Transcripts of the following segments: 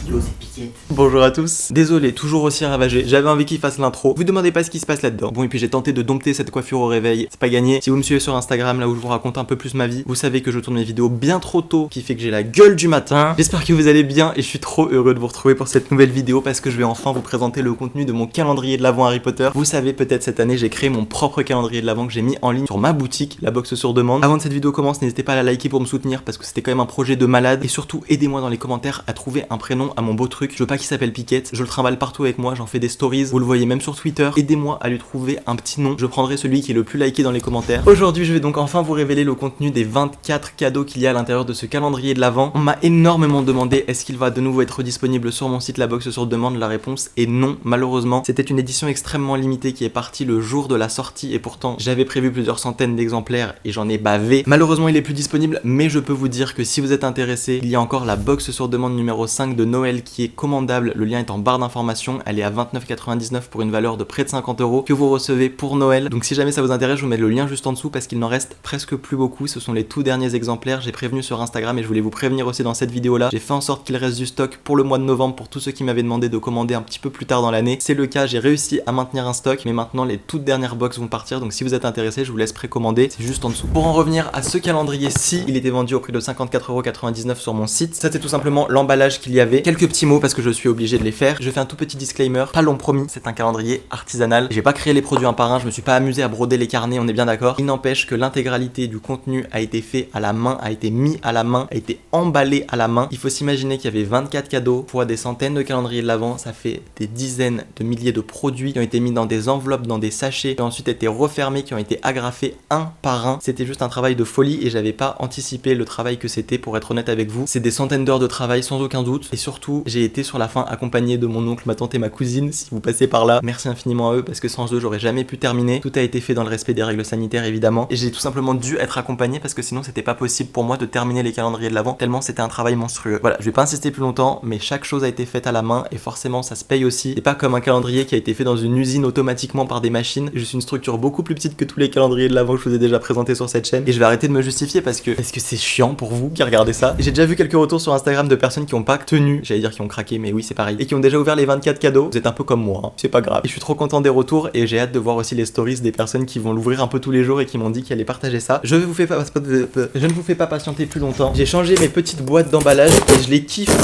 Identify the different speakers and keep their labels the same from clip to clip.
Speaker 1: Yo, c'est Piquette.
Speaker 2: Bonjour à tous. Désolé, toujours aussi ravagé. J'avais envie qu'il fasse l'intro. Vous demandez pas ce qui se passe là-dedans. Bon, et puis j'ai tenté de dompter cette coiffure au réveil. C'est pas gagné. Si vous me suivez sur Instagram, là où je vous raconte un peu plus ma vie, vous savez que je tourne mes vidéos bien trop tôt, qui fait que j'ai la gueule du matin. J'espère que vous allez bien et je suis trop heureux de vous retrouver pour cette nouvelle vidéo parce que je vais enfin vous présenter le contenu de mon calendrier de l'Avent Harry Potter. Vous savez, peut-être cette année, j'ai créé mon propre calendrier de l'Avent que j'ai mis en ligne sur ma boutique, la box sur demande. Avant que cette vidéo commence, n'hésitez pas à la liker pour me soutenir parce que c'était quand même un projet de malade. Et surtout, aidez-moi dans les commentaires à trouver un prénom à mon beau truc. Je veux pas qu'il s'appelle Piquette. Je le trimballe partout avec moi, j'en fais des stories. Vous le voyez même sur Twitter. Aidez-moi à lui trouver un petit nom. Je prendrai celui qui est le plus liké dans les commentaires. Aujourd'hui, je vais donc enfin vous révéler le contenu des 24 cadeaux qu'il y a à l'intérieur de ce calendrier de l'Avent. On m'a énormément demandé est-ce qu'il va de nouveau être disponible sur mon site La Box sur demande. La réponse est non, malheureusement. C'était une édition extrêmement limitée qui est partie le jour de la sortie et pourtant j'avais prévu plusieurs centaines d'exemplaires et j'en ai bavé. Malheureusement, il est plus disponible, mais je peux vous dire que si vous êtes intéressé, il y a encore la box sur demande numéro 5 de Noël qui est commandable. Le lien est en barre d'information. Elle est à 29,99 pour une valeur de près de 50 € que vous recevez pour Noël. Donc si jamais ça vous intéresse, je vous mets le lien juste en dessous parce qu'il n'en reste presque plus beaucoup. Ce sont les tout derniers exemplaires. J'ai prévenu sur Instagram et je voulais vous prévenir aussi dans cette vidéo là. J'ai fait en sorte qu'il reste du stock pour le mois de novembre pour tous ceux qui m'avaient demandé de commander un petit peu plus tard dans l'année. C'est le cas, j'ai réussi à maintenir un stock, mais maintenant les toutes dernières box vont partir. Donc si vous êtes intéressé, je vous laisse précommander. C'est juste en dessous. Pour en revenir à ce calendrier-ci, il était vendu au prix de 54,99 € sur mon site. Ça c'est tout simplement l'emballage qu'il y avait. Quelques petits mots parce que je suis obligé de les faire. Je fais un tout petit disclaimer, pas long promis, c'est un calendrier artisanal. J'ai pas créé les produits un par un, je me suis pas amusé à broder les carnets, on est bien d'accord. Il n'empêche que l'intégralité du contenu a été fait à la main, a été mis à la main, a été emballé à la main. Il faut s'imaginer qu'il y avait 24 cadeaux pour des centaines de calendriers de l'Avent. Ça fait des dizaines de milliers de produits qui ont été mis dans des enveloppes, dans des sachets, qui ont ensuite été refermés, qui ont été agrafés un par un. C'était juste un travail de folie et j'avais pas anticipé le travail que c'était, pour être honnête avec vous. C'est des centaines d'heures de travail sans aucun doute. Et surtout, j'ai été sur la fin accompagné de mon oncle, ma tante et ma cousine. Si vous passez par là, merci infiniment à eux parce que sans eux, j'aurais jamais pu terminer. Tout a été fait dans le respect des règles sanitaires évidemment. Et j'ai tout simplement dû être accompagné parce que sinon c'était pas possible pour moi de terminer les calendriers de l'Avent tellement c'était un travail monstrueux. Voilà, je vais pas insister plus longtemps, mais chaque chose a été faite à la main et forcément ça se paye aussi. C'est pas comme un calendrier qui a été fait dans une usine automatiquement par des machines. Je suis une structure beaucoup plus petite que tous les calendriers de l'Avent que je vous ai déjà présenté sur cette chaîne et je vais arrêter de me justifier parce que c'est chiant pour vous qui regardez ça. J'ai déjà vu quelques retours sur Instagram de personnes qui ont pas tenu, j'allais dire qui ont craqué, mais oui c'est pareil, et qui ont déjà ouvert les 24 cadeaux. Vous êtes un peu comme moi, hein. C'est pas grave. Et je suis trop content des retours et j'ai hâte de voir aussi les stories des personnes qui vont l'ouvrir un peu tous les jours et qui m'ont dit qu'elles allaient partager ça. Je ne vous fais pas patienter plus longtemps. J'ai changé mes petites boîtes d'emballage et je les kiffe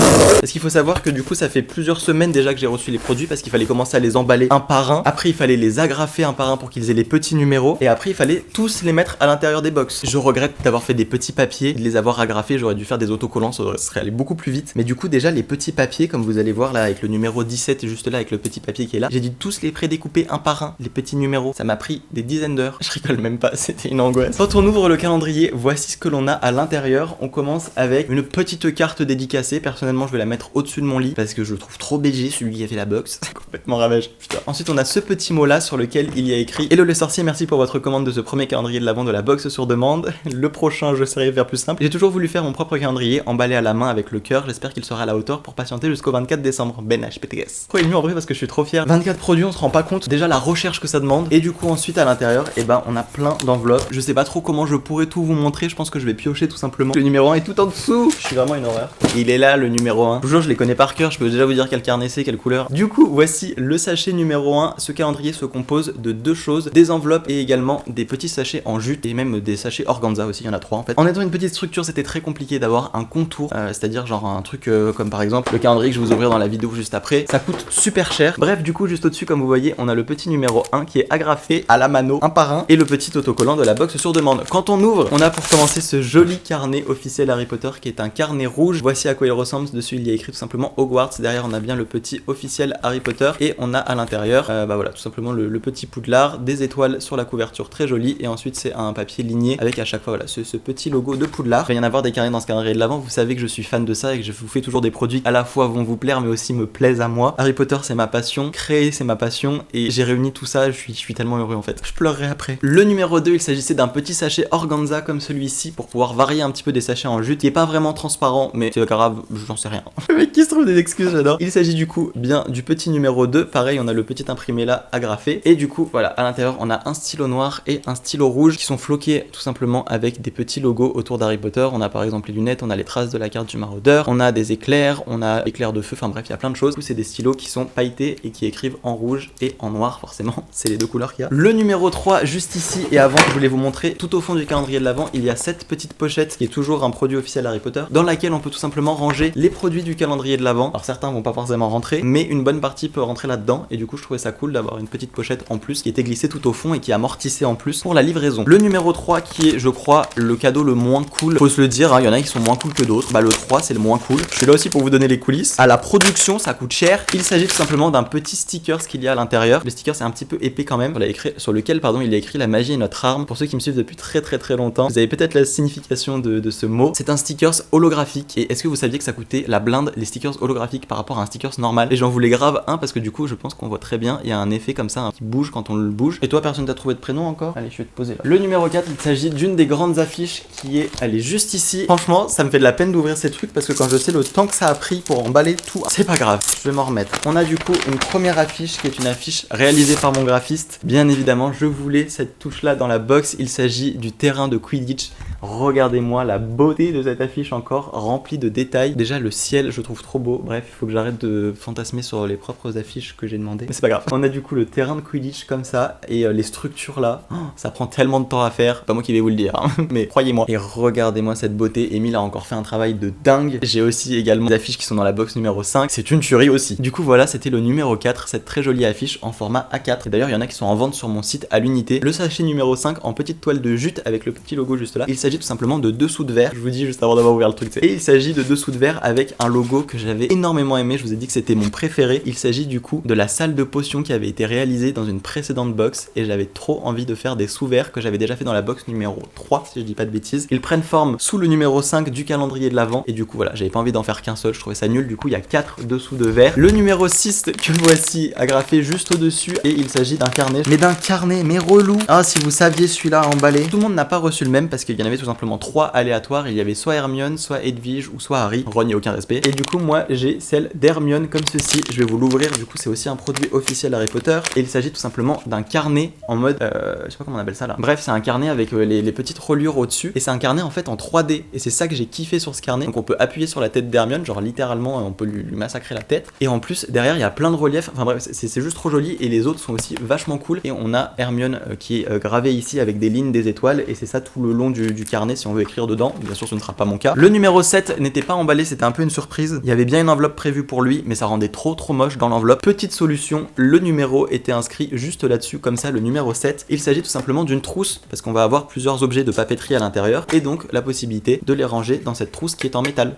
Speaker 2: parce qu'il faut savoir que du coup ça fait plusieurs semaines déjà que j'ai reçu les produits parce qu'il fallait commencer à les emballer un par un. Après il fallait les agrafer un par un pour qu'ils aient les petits numéros et après il fallait tous les mettre à l'intérieur des box. Je regrette d'avoir fait des petits papiers, de les avoir agrafés. J'aurais dû faire des autocollants, ça serait allé beaucoup plus vite. Mais du coup déjà les petits papiers comme vous allez voir là avec le numéro 17 juste là avec le petit papier qui est là, j'ai dû tous les prédécouper un par un, les petits numéros. Ça m'a pris des dizaines d'heures. Je rigole même pas, c'était une angoisse. Quand on ouvre le calendrier, voici ce que l'on a à l'intérieur. On commence avec une petite carte dédicacée. Personnellement, je vais la mettre au-dessus de mon lit parce que je le trouve trop BG, celui qui a fait la box. C'est complètement ravage. Putain. Ensuite, on a ce petit mot là sur lequel il y a écrit Hello les sorciers, merci pour votre commande de ce premier calendrier de l'Avent de la box sur demande. Le prochain, je serai faire plus simple. J'ai toujours voulu faire mon propre calendrier emballé à la main avec le cœur. J'espère qu'il sera à la hauteur pour patienter jusqu'au 24 décembre. Ben HPTS. Trop ému en vrai parce que je suis trop fier. 24 produits, on se rend pas compte déjà la recherche que ça demande. Et du coup, ensuite à l'intérieur, on a plein d'enveloppes. Je sais pas trop comment je pourrais tout vous montrer. Je pense que je vais piocher tout simplement. Le numéro 1 est tout en dessous. Je suis vraiment une horreur. Il est là, le numéro 1. Toujours, je les connais par cœur. Je peux déjà vous dire quel carnet c'est, quelle couleur. Du coup, voici le sachet numéro 1. Ce calendrier se compose de deux choses, des enveloppes et également des petits sachets en jute et même des sachets organza aussi. Il y en a 3 en fait. En étant une petite structure, c'était très compliqué d'avoir un contour, c'est-à-dire genre un truc comme par exemple le calendrier que je vais vous ouvrir dans la vidéo juste après. Ça coûte super cher. Bref, du coup, juste au-dessus, comme vous voyez, on a le petit numéro 1 qui est agrafé à la mano, un par un, et le petit autocollant de la box sur demande. Quand on ouvre, on a pour commencer ce joli carnet officiel Harry Potter qui est un carnet rouge. Voici à quoi il ressemble. Dessus, il y a écrit tout simplement Hogwarts. Derrière, on a bien le petit officiel Harry Potter et on a à l'intérieur, voilà, tout simplement le petit Poudlard, des étoiles sur la couverture, très joli. Et ensuite, c'est un papier ligné avec à chaque fois, voilà, ce petit logo de Poudlard. Il va y en avoir des carnets dans ce calendrier de l'Avent. Vous savez que je suis fan de ça et que je vous fais toujours des produits à la fois vont vous plaire mais aussi me plaisent à moi. Harry Potter, c'est ma passion. Créer, c'est ma passion. Et j'ai réuni tout ça. Je suis tellement heureux en fait. Je pleurerai après. Le numéro 2, il s'agissait d'un petit sachet organza comme celui-ci pour pouvoir varier un petit peu des sachets en jute qui est pas vraiment transparent, mais c'est grave, j'en sais rien. Le mec qui se trouve des excuses, j'adore. Il s'agit du coup bien du petit numéro 2. Pareil, on a le petit imprimé là agrafé. Et du coup, voilà, à l'intérieur, on a un stylo noir et un stylo rouge qui sont floqués tout simplement avec des petits logos autour d'Harry Potter. On a par exemple les lunettes, on a les traces de la carte du maraudeur, on a des éclairs, on a éclair de feu, enfin bref, il y a plein de choses. C'est des stylos qui sont pailletés et qui écrivent en rouge et en noir, forcément, c'est les deux couleurs qu'il y a. Le numéro 3, juste ici, et avant, je voulais vous montrer, tout au fond du calendrier de l'Avent, il y a cette petite pochette qui est toujours un produit officiel Harry Potter, dans laquelle on peut tout simplement ranger les produits du calendrier de l'Avent. Alors certains vont pas forcément rentrer, mais une bonne partie peut rentrer là-dedans, et du coup je trouvais ça cool d'avoir une petite pochette en plus qui était glissée tout au fond et qui amortissait en plus pour la livraison. Le numéro 3 qui est, je crois, le cadeau le moins cool, faut se le dire, hein, il y en a qui sont moins cool que d'autres. Bah le 3 c'est le moins cool. Je suis là aussi pour vous donner les coulisses. À la production ça coûte cher. Il s'agit tout simplement d'un petit sticker qu'il y a à l'intérieur. Le sticker c'est un petit peu épais quand même. Sur lequel il y a écrit la magie est notre arme. Pour ceux qui me suivent depuis très longtemps, vous avez peut-être la signification de ce mot. C'est un sticker holographique. Et est-ce que vous saviez que ça coûtait la blinde les stickers holographiques par rapport à un sticker normal? Et j'en voulais grave un parce que du coup je pense qu'on voit très bien. Il y a un effet comme ça hein, qui bouge quand on le bouge. Et toi personne t'a trouvé de prénom encore? Allez je vais te poser là. Le numéro 4 il s'agit d'une des grandes affiches qui est, elle est juste ici. Franchement ça me fait de la peine d'ouvrir ces trucs parce que quand je sais le temps que ça a pris pour emballer tout, c'est pas grave, je vais m'en remettre. On a du coup une première affiche qui est une affiche réalisée par mon graphiste. Bien évidemment je voulais cette touche là dans la box. Il s'agit du terrain de Quidditch. Regardez-moi la beauté de cette affiche encore, remplie de détails. Déjà le ciel je trouve trop beau. Bref, il faut que j'arrête de fantasmer sur les propres affiches que j'ai demandé. Mais c'est pas grave. On a du coup le terrain de Quidditch comme ça et les structures là. Oh, ça prend tellement de temps à faire. Pas moi qui vais vous le dire, hein, mais croyez-moi. Et regardez-moi cette beauté. Emile a encore fait un travail de dingue. J'ai aussi également des affiches qui sont dans la box numéro 5. C'est une tuerie aussi. Du coup voilà, c'était le numéro 4, cette très jolie affiche en format A4. Et d'ailleurs il y en a qui sont en vente sur mon site à l'unité. Le sachet numéro 5 en petite toile de jute avec le petit logo juste là. Il s'agit tout simplement de dessous de verre. Je vous dis juste avant d'avoir ouvert le truc. Et il s'agit de dessous de verre avec un logo que j'avais énormément aimé. Je vous ai dit que c'était mon préféré. Il s'agit du coup de la salle de potions qui avait été réalisée dans une précédente box. Et j'avais trop envie de faire des sous-verres que j'avais déjà fait dans la box numéro 3 si je dis pas de bêtises. Ils prennent forme sous le numéro 5 du calendrier de l'Avent. Et du coup voilà, j'avais pas envie d'en faire qu'un seul. Je trouvais ça nul. Du coup il y a 4 dessous de verre. Le numéro 6 que voici agrafé juste au-dessus. Et il s'agit d'un carnet. Mais d'un carnet, mais relou. Ah si vous saviez celui-là emballé. Tout le monde n'a pas reçu le même parce qu'il y en avait tout simplement 3 aléatoires. Il y avait soit Hermione, soit Edwige ou soit Harry. Ron, il n'y a aucun respect. Et du coup moi j'ai celle d'Hermione comme ceci. Je vais vous l'ouvrir. Du coup c'est aussi un produit officiel Harry Potter. Et il s'agit tout simplement d'un carnet en mode je sais pas comment on appelle ça là. Bref c'est un carnet avec les petites reliures au-dessus. Et c'est un carnet en fait en 3D. Et c'est ça que j'ai kiffé sur ce carnet. Donc on peut appuyer sur la tête d'Hermione, genre littéralement on peut lui massacrer la tête. Et en plus derrière il y a plein de reliefs. Enfin bref c'est juste trop joli. Et les autres sont aussi vachement cool. Et on a Hermione qui est gravée ici avec des lignes, des étoiles. Et c'est ça tout le long du carnet si on veut écrire dedans. Bien sûr ce ne sera pas mon cas. Le numéro 7 n'était pas emballé, c'était un peu une surprise. Il y avait bien une enveloppe prévue pour lui, mais ça rendait trop moche dans l'enveloppe. Petite solution, le numéro était inscrit juste là-dessus, comme ça, le numéro 7. Il s'agit tout simplement d'une trousse, parce qu'on va avoir plusieurs objets de papeterie à l'intérieur, et donc la possibilité de les ranger dans cette trousse qui est en métal.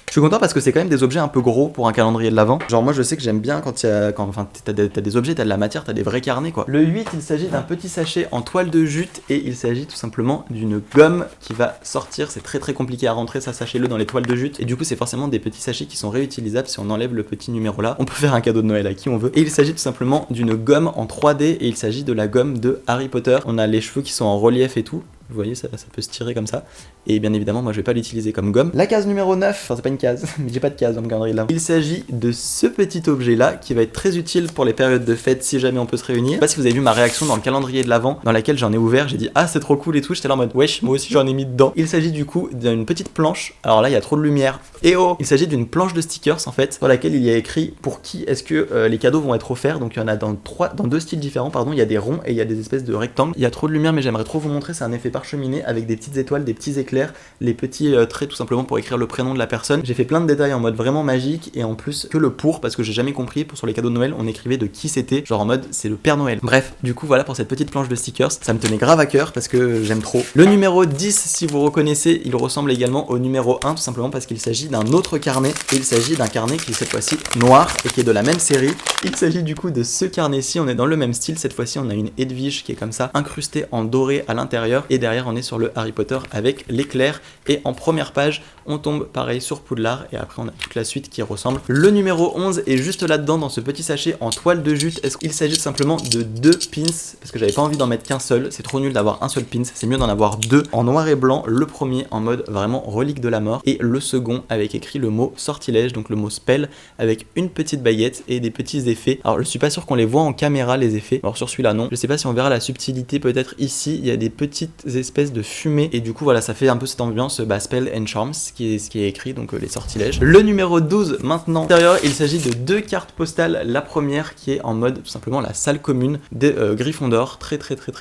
Speaker 2: Je suis content parce que c'est quand même des objets un peu gros pour un calendrier de l'Avent. Genre moi je sais que j'aime bien quand t'as des objets, t'as de la matière, t'as des vrais carnets quoi. Le 8 il s'agit d'un petit sachet en toile de jute et il s'agit tout simplement d'une gomme qui va sortir. C'est très compliqué à rentrer ça, sachez-le, dans les toiles de jute. Et du coup c'est forcément des petits sachets qui sont réutilisables si on enlève le petit numéro là. On peut faire un cadeau de Noël à qui on veut. Et il s'agit tout simplement d'une gomme en 3D et il s'agit de la gomme de Harry Potter. On a les cheveux qui sont en relief et tout. Vous voyez, ça peut se tirer comme ça. Et bien évidemment, moi je vais pas l'utiliser comme gomme. La case numéro 9, enfin c'est pas une case, mais j'ai pas de case dans le calendrier de l'Avent. Il s'agit de ce petit objet là qui va être très utile pour les périodes de fête si jamais on peut se réunir. Je sais pas si vous avez vu ma réaction dans le calendrier de l'Avent dans laquelle j'en ai ouvert, j'ai dit ah c'est trop cool et tout, j'étais là en mode wesh, moi aussi j'en ai mis dedans. Il s'agit du coup d'une petite planche. Alors là il y a trop de lumière. Et oh, il s'agit d'une planche de stickers en fait, sur laquelle il y a écrit pour qui est-ce que les cadeaux vont être offerts. Donc il y en a dans deux styles différents, pardon, il y a des ronds et il y a des espèces de rectangles. Il y a trop de lumière mais j'aimerais trop vous montrer, c'est un effet parcheminé avec des petites étoiles, des petits éclairs, les petits traits tout simplement pour écrire le prénom de la personne. J'ai fait plein de détails en mode vraiment magique et en plus que le pour parce que j'ai jamais compris sur les cadeaux de Noël on écrivait de qui c'était, genre en mode c'est le Père Noël. Bref, du coup voilà pour cette petite planche de stickers, ça me tenait grave à cœur parce que j'aime trop. Le numéro 10 si vous reconnaissez, il ressemble également au numéro 1 tout simplement parce qu'il s'agit d'un autre carnet et il s'agit d'un carnet qui est cette fois-ci noir et qui est de la même série. Il s'agit du coup de ce carnet-ci, on est dans le même style, cette fois-ci on a une Edwige qui est comme ça incrustée en doré à l'intérieur et derrière on est sur le Harry Potter avec l'éclair et en première page on tombe pareil sur Poudlard et après on a toute la suite qui ressemble. Le numéro 11 est juste là-dedans dans ce petit sachet en toile de jute. Est-ce qu'il s'agit simplement de 2 pins parce que j'avais pas envie d'en mettre qu'un seul, c'est trop nul d'avoir un seul pins, c'est mieux d'en avoir 2 en noir et blanc, le premier en mode vraiment relique de la mort et le second avec écrit le mot sortilège, donc le mot spell avec une petite baguette et des petits effets. Alors je suis pas sûr qu'on les voit en caméra les effets, alors sur celui-là non, je sais pas si on verra la subtilité peut-être ici, il y a des petites espèces de fumée et du coup voilà ça fait un peu cette ambiance Spell and Charms ce qui est écrit, donc les sortilèges. Le numéro 12 maintenant. À l'intérieur il s'agit de 2 cartes postales, la première qui est en mode tout simplement la salle commune des Gryffondor, très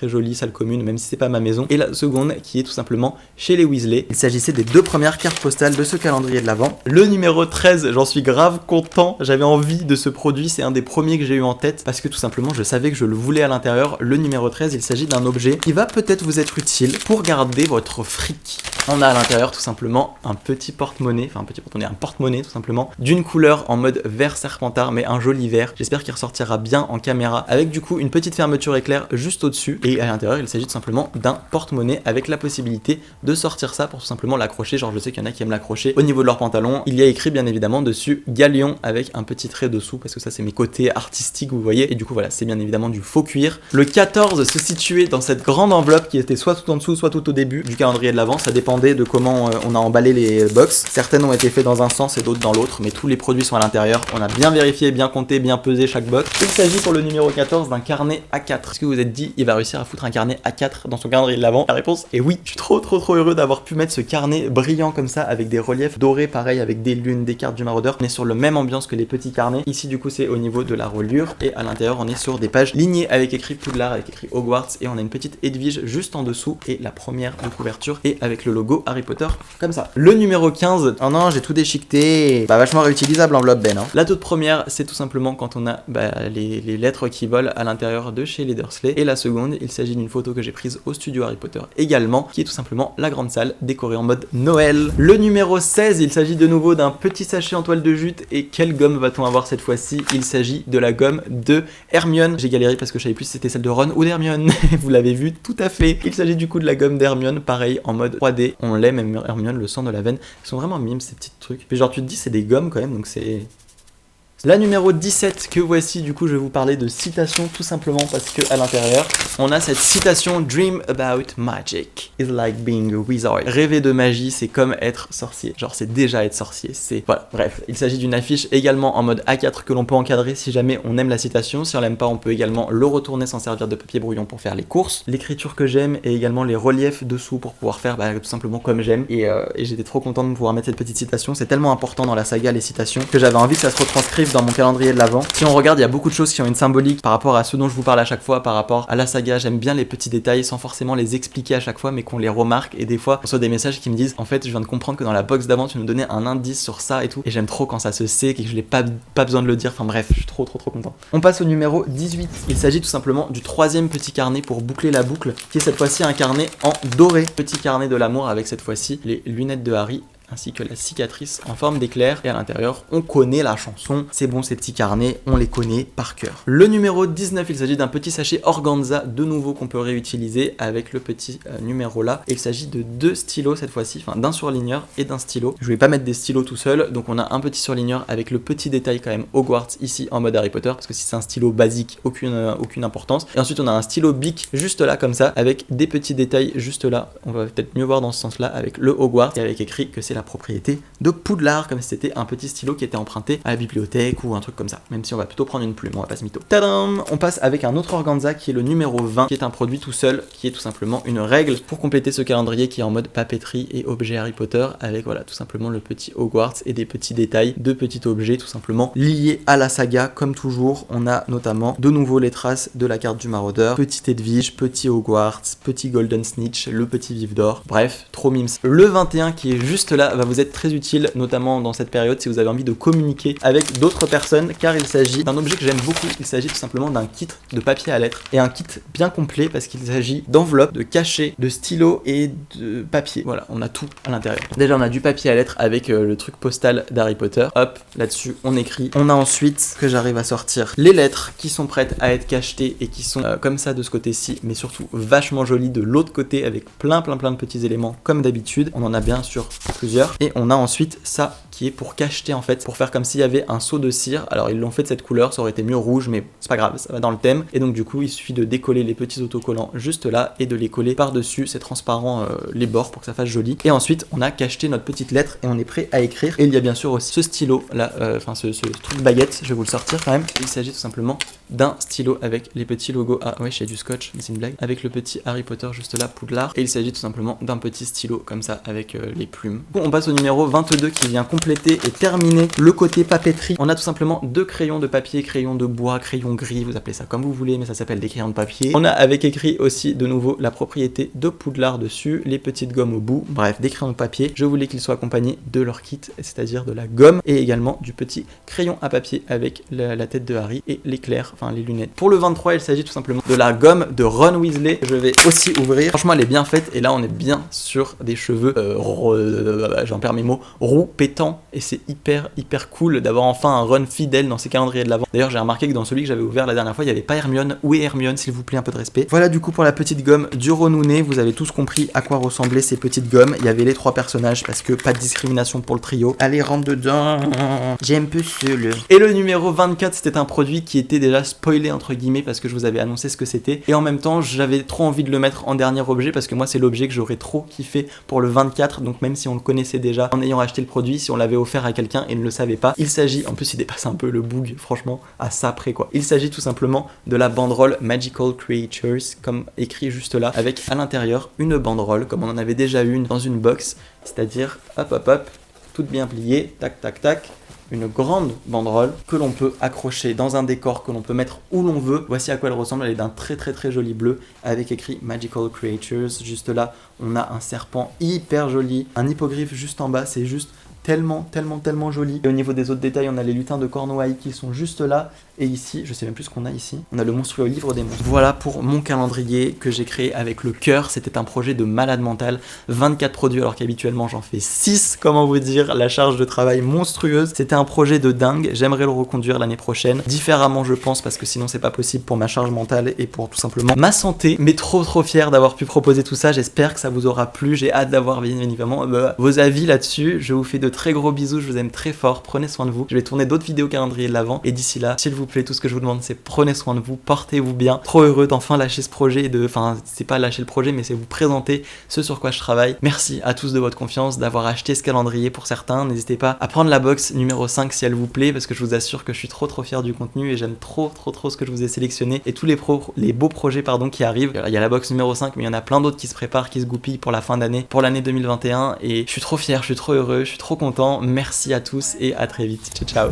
Speaker 2: jolie salle commune même si c'est pas ma maison, et la seconde qui est tout simplement chez les Weasley. Il s'agissait des 2 premières cartes postales de ce calendrier de l'Avent. Le numéro 13, j'en suis grave content, j'avais envie de ce produit, c'est un des premiers que j'ai eu en tête parce que tout simplement je savais que je le voulais à l'intérieur. Le numéro 13, il s'agit d'un objet qui va peut-être vous être utile pour garder votre fric. On a à l'intérieur tout simplement un petit porte-monnaie, un porte-monnaie tout simplement, d'une couleur en mode vert serpentard, mais un joli vert. J'espère qu'il ressortira bien en caméra, avec du coup une petite fermeture éclair juste au-dessus. Et à l'intérieur, il s'agit tout simplement d'un porte-monnaie avec la possibilité de sortir ça pour tout simplement l'accrocher. Genre je sais qu'il y en a qui aiment l'accrocher au niveau de leur pantalon. Il y a écrit bien évidemment dessus Galion avec un petit trait dessous parce que ça c'est mes côtés artistiques, vous voyez. Et du coup voilà, c'est bien évidemment du faux cuir. Le 14 se situait dans cette grande enveloppe qui était soit tout en dessous, soit tout au début du calendrier de l'Avent. Ça dépendait de comment on a emballé les box. Certaines ont été faites dans un sens et d'autres dans l'autre, mais tous les produits sont à l'intérieur. On a bien vérifié, bien compté, bien pesé chaque box. Il s'agit pour le numéro 14 d'un carnet A4. Est-ce que vous vous êtes dit, il va réussir à foutre un carnet A4 dans son calendrier de l'Avent? La réponse est oui. Je suis trop heureux d'avoir pu mettre ce carnet brillant comme ça avec des reliefs dorés, pareil avec des lunes, des cartes du maraudeur. On est sur le même ambiance que les petits carnets. Ici du coup c'est au niveau de la reliure et à l'intérieur on est sur des pages lignées avec écrit Poudlard, avec écrit Hogwarts, et on a une petite Edwige juste en dessous et la première de couverture et avec le logo Harry Potter comme ça. Le numéro 15, oh non j'ai tout déchiqueté, bah vachement réutilisable l'enveloppe Ben hein. La toute première c'est tout simplement quand on a les lettres qui volent à l'intérieur de chez les Dursley, et la seconde il s'agit d'une photo que j'ai prise au studio Harry Potter également, qui est tout simplement la grande salle décorée en mode Noël. Le numéro 16, il s'agit de nouveau d'un petit sachet en toile de jute, et quelle gomme va-t-on avoir cette fois-ci? Il s'agit de la gomme de Hermione. J'ai galéré parce que je savais plus si c'était celle de Ron ou d'Hermione. Vous l'avez vu, tout à fait. Il s'agit du coup de la gomme d'Hermione, pareil en mode 3D. On l'aime, Hermione, le sang de la veine. Ils sont vraiment mimes ces petits trucs. Mais genre tu te dis c'est des gommes quand même, donc c'est... La numéro 17 que voici, du coup je vais vous parler de citation tout simplement parce que à l'intérieur on a cette citation: Dream about magic is like being a wizard. Rêver de magie c'est comme être sorcier, genre c'est déjà être sorcier, c'est... Voilà, bref, il s'agit d'une affiche également en mode A4 que l'on peut encadrer si jamais on aime la citation. Si on l'aime pas on peut également le retourner, s'en servir de papier brouillon pour faire les courses. L'écriture que j'aime et également les reliefs dessous pour pouvoir faire tout simplement comme j'aime, et j'étais trop content de pouvoir mettre cette petite citation. C'est tellement important dans la saga les citations que j'avais envie que ça se retranscrive dans mon calendrier de l'Avent. Si on regarde, il y a beaucoup de choses qui ont une symbolique par rapport à ce dont je vous parle à chaque fois, par rapport à la saga. J'aime bien les petits détails sans forcément les expliquer à chaque fois, mais qu'on les remarque. Et des fois, on reçoit des messages qui me disent: en fait, je viens de comprendre que dans la box d'avant, tu nous donnais un indice sur ça et tout. Et j'aime trop quand ça se sait et que je n'ai pas besoin de le dire. Enfin bref, je suis trop content. On passe au numéro 18. Il s'agit tout simplement du 3e petit carnet pour boucler la boucle, qui est cette fois-ci un carnet en doré. Petit carnet de l'amour avec cette fois-ci les lunettes de Harry, ainsi que la cicatrice en forme d'éclair, et à l'intérieur on connaît la chanson. C'est bon, ces petits carnets on les connaît par cœur. Le numéro 19, il s'agit d'un petit sachet organza de nouveau qu'on peut réutiliser avec le petit numéro là, et il s'agit de 2 stylos cette fois-ci, enfin d'un surligneur et d'un stylo. Je vais pas mettre des stylos tout seul, donc on a un petit surligneur avec le petit détail quand même Hogwarts ici en mode Harry Potter, parce que si c'est un stylo basique, aucune importance. Et ensuite on a un stylo Bic juste là comme ça avec des petits détails juste là, on va peut-être mieux voir dans ce sens là avec le Hogwarts, et avec écrit que c'est la propriété de Poudlard, comme si c'était un petit stylo qui était emprunté à la bibliothèque ou un truc comme ça, même si on va plutôt prendre une plume, on va pas se mytho. Tadam! On passe avec un autre organza qui est le numéro 20, qui est un produit tout seul, qui est tout simplement une règle pour compléter ce calendrier qui est en mode papeterie et objet Harry Potter, avec voilà tout simplement le petit Hogwarts et des petits détails de petits objets tout simplement liés à la saga. Comme toujours, on a notamment de nouveau les traces de la carte du maraudeur, petit Edwige, petit Hogwarts, petit Golden Snitch, le petit Vif d'Or, bref, trop mimes. Le 21 qui est juste là va vous être très utile, notamment dans cette période si vous avez envie de communiquer avec d'autres personnes, car il s'agit d'un objet que j'aime beaucoup. Il s'agit tout simplement d'un kit de papier à lettres, et un kit bien complet parce qu'il s'agit d'enveloppes, de cachets, de stylos et de papier. Voilà, on a tout à l'intérieur. Déjà on a du papier à lettres avec le truc postal d'Harry Potter, hop, là-dessus on écrit. On a ensuite, que j'arrive à sortir, les lettres qui sont prêtes à être cachetées et qui sont comme ça de ce côté-ci, mais surtout vachement jolies de l'autre côté avec plein de petits éléments comme d'habitude. On en a bien sûr plusieurs plusieurs. Et on a ensuite ça qui est pour cacheter en fait, pour faire comme s'il y avait un seau de cire. Alors ils l'ont fait de cette couleur, ça aurait été mieux rouge, mais c'est pas grave, ça va dans le thème. Et donc du coup il suffit de décoller les petits autocollants juste là et de les coller par dessus, c'est transparent les bords pour que ça fasse joli. Et ensuite on a cacheté notre petite lettre et on est prêt à écrire. Et il y a bien sûr aussi ce stylo là, enfin ce truc de baguette, je vais vous le sortir quand même. Il s'agit tout simplement d'un stylo avec les petits logos. Ah ouais, j'ai du scotch, mais c'est une blague. Avec le petit Harry Potter juste là, Poudlard. Et il s'agit tout simplement d'un petit stylo comme ça avec les plumes. Bon, on passe au numéro 22 qui vient compléter et terminer le côté papeterie. On a tout simplement 2 crayons de papier, crayons de bois, crayons gris, vous appelez ça comme vous voulez, mais ça s'appelle des crayons de papier. On a avec écrit aussi de nouveau la propriété de Poudlard dessus, les petites gommes au bout, bref, des crayons de papier. Je voulais qu'ils soient accompagnés de leur kit, c'est-à-dire de la gomme et également du petit crayon à papier avec la tête de Harry et l'éclair, enfin les lunettes. Pour le 23, il s'agit tout simplement de la gomme de Ron Weasley. Je vais aussi ouvrir. Franchement, elle est bien faite et là, on est bien sur des cheveux, j'en perds mes mots, roux, pétants, et c'est hyper cool d'avoir enfin un Ron fidèle dans ces calendriers de l'avant. D'ailleurs, j'ai remarqué que dans celui que j'avais ouvert la dernière fois, il n'y avait pas Hermione. Où est Hermione, s'il vous plaît, un peu de respect. Voilà du coup pour la petite gomme du Ronounet. Vous avez tous compris à quoi ressemblaient ces petites gommes. Il y avait les 3 personnages parce que pas de discrimination pour le trio. Allez, rentre dedans. J'ai un peu seul. Et le numéro 24, c'était un produit qui était déjà spoilé entre guillemets parce que je vous avais annoncé ce que c'était. Et en même temps, j'avais trop envie de le mettre en dernier objet parce que moi, c'est l'objet que j'aurais trop kiffé pour le 24. Donc même si on le connaissait déjà en ayant acheté le produit, si on l'avait offert à quelqu'un et ne le savait pas, il s'agit, en plus il dépasse un peu le boug, franchement, à ça près quoi. Il s'agit tout simplement de la banderole Magical Creatures, comme écrit juste là, avec à l'intérieur une banderole, comme on en avait déjà une dans une box, c'est-à-dire, hop, toute bien pliée, tac, une grande banderole que l'on peut accrocher dans un décor, que l'on peut mettre où l'on veut. Voici à quoi elle ressemble, elle est d'un très joli bleu avec écrit Magical Creatures. Juste là, on a un serpent hyper joli, un hippogriffe juste en bas, c'est juste tellement joli. Et au niveau des autres détails, on a les lutins de Cornouailles qui sont juste là. Et ici, je sais même plus ce qu'on a ici. On a le monstrueux livre des monstres. Voilà pour mon calendrier que j'ai créé avec le cœur. C'était un projet de malade mental. 24 produits alors qu'habituellement j'en fais 6. Comment vous dire, la charge de travail monstrueuse. C'était un projet de dingue. J'aimerais le reconduire l'année prochaine. Différemment je pense parce que sinon c'est pas possible pour ma charge mentale et pour tout simplement ma santé. Mais trop fier d'avoir pu proposer tout ça. J'espère que ça vous aura plu. J'ai hâte d'avoir bien évidemment vos avis là-dessus. Je vous fais de très gros bisous. Je vous aime très fort. Prenez soin de vous. Je vais tourner d'autres vidéos calendrier de l'avant. Et d'ici là, s'il vous plaît, tout ce que je vous demande c'est prenez soin de vous, portez-vous bien. Trop heureux d'enfin lâcher ce projet et enfin c'est pas lâcher le projet mais c'est vous présenter ce sur quoi je travaille. Merci à tous de votre confiance, d'avoir acheté ce calendrier pour certains. N'hésitez pas à prendre la box numéro 5 si elle vous plaît parce que je vous assure que je suis trop fier du contenu et j'aime trop ce que je vous ai sélectionné et tous les beaux projets qui arrivent. Il y a la box numéro 5 mais il y en a plein d'autres qui se préparent, qui se goupillent pour la fin d'année, pour l'année 2021 et je suis trop fier, je suis trop heureux, je suis trop content. Merci à tous et à très vite. Ciao.